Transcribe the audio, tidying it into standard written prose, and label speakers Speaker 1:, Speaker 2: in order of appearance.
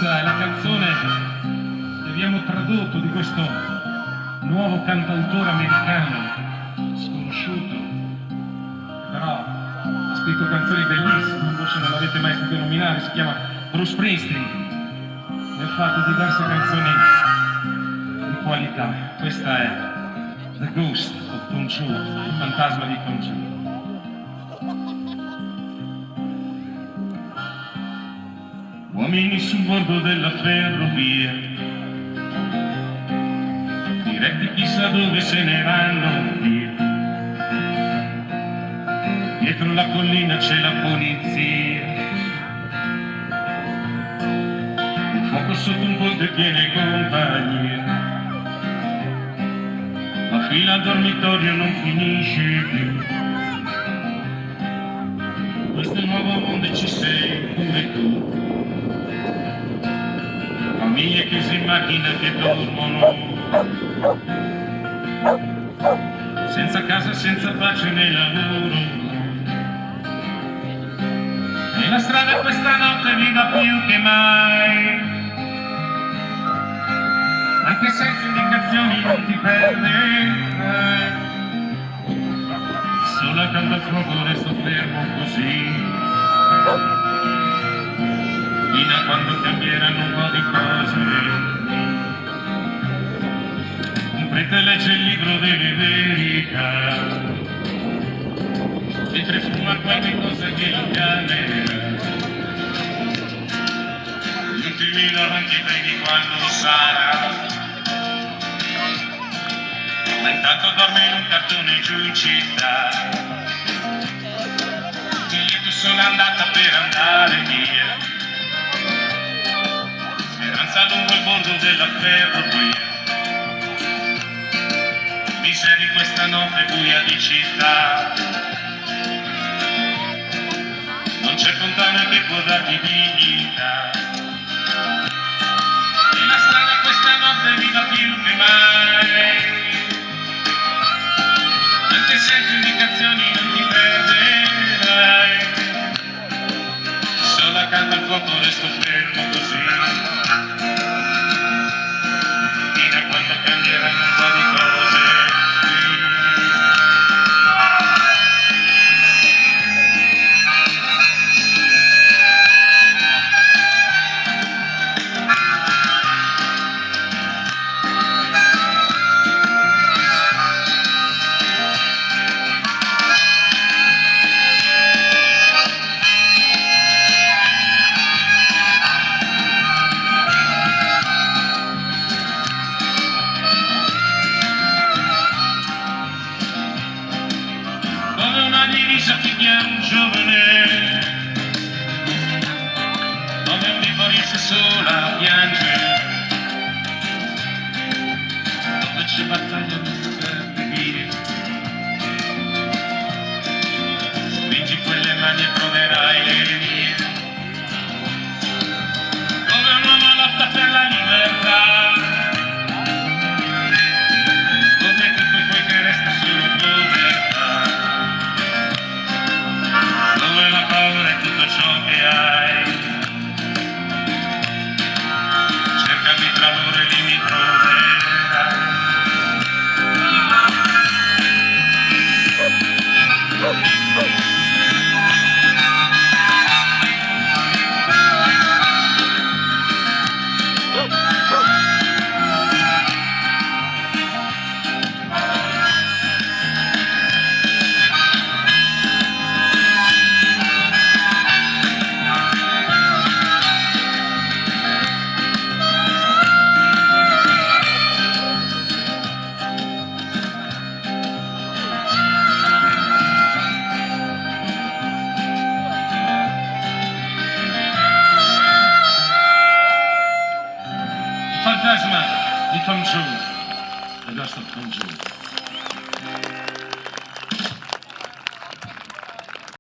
Speaker 1: Questa è la canzone che abbiamo tradotto di questo nuovo cantautore americano sconosciuto, però ha scritto canzoni bellissime, forse non l'avete mai sentito nominare, si chiama Bruce Springsteen e ha fatto diverse canzoni di qualità. Questa è The Ghost of Khonshu, il fantasma di Khonshu. Uomini sul bordo della ferrovia, diretti chissà dove se ne vanno via. Dietro la collina c'è la polizia, un fuoco sotto un ponte tiene compagnia. La fila al dormitorio non finisce più. Questo è il nuovo mondo e ci sei pure tu. Famiglie chiuse in macchina che dormono, senza casa, senza pace né lavoro. E la strada questa notte viva più che mai, anche senza indicazioni non ti perderai. Solo accanto al fuoco resto fermo così, fino a quando cambieranno un po' di cose. Un prete legge il libro delle verità, mentre fuma qualche cosa che lo calmerà. Gli ultimi davanti vedi quando sarà, ma intanto dorme in un cartone giù in città. Il lieto sono andata per andare via, speranza lungo il bordo della ferrovia. Miseria di questa notte buia di città, non c'è fontana che può darti dignità. E la strada questa notte viva più che mai, anche senza indicazioni non ti perderai. Solo accanto al fuoco resto fermo così, fino a quando cambieranno un po' di cose. Come una divisa ti chiama un giovane, come un bimbo riesce sola a piangere, dove c'è battaglia non si perde via. Stringi quelle mani e proverai le mie, come un uomo lotta per la libertà, come tutto quel che resta solo povertà, dove la paura è tutto ciò che hai. Cercami tra loro e lì mi troverai. Fantasma di Khonshu, The Ghost of Khonshu.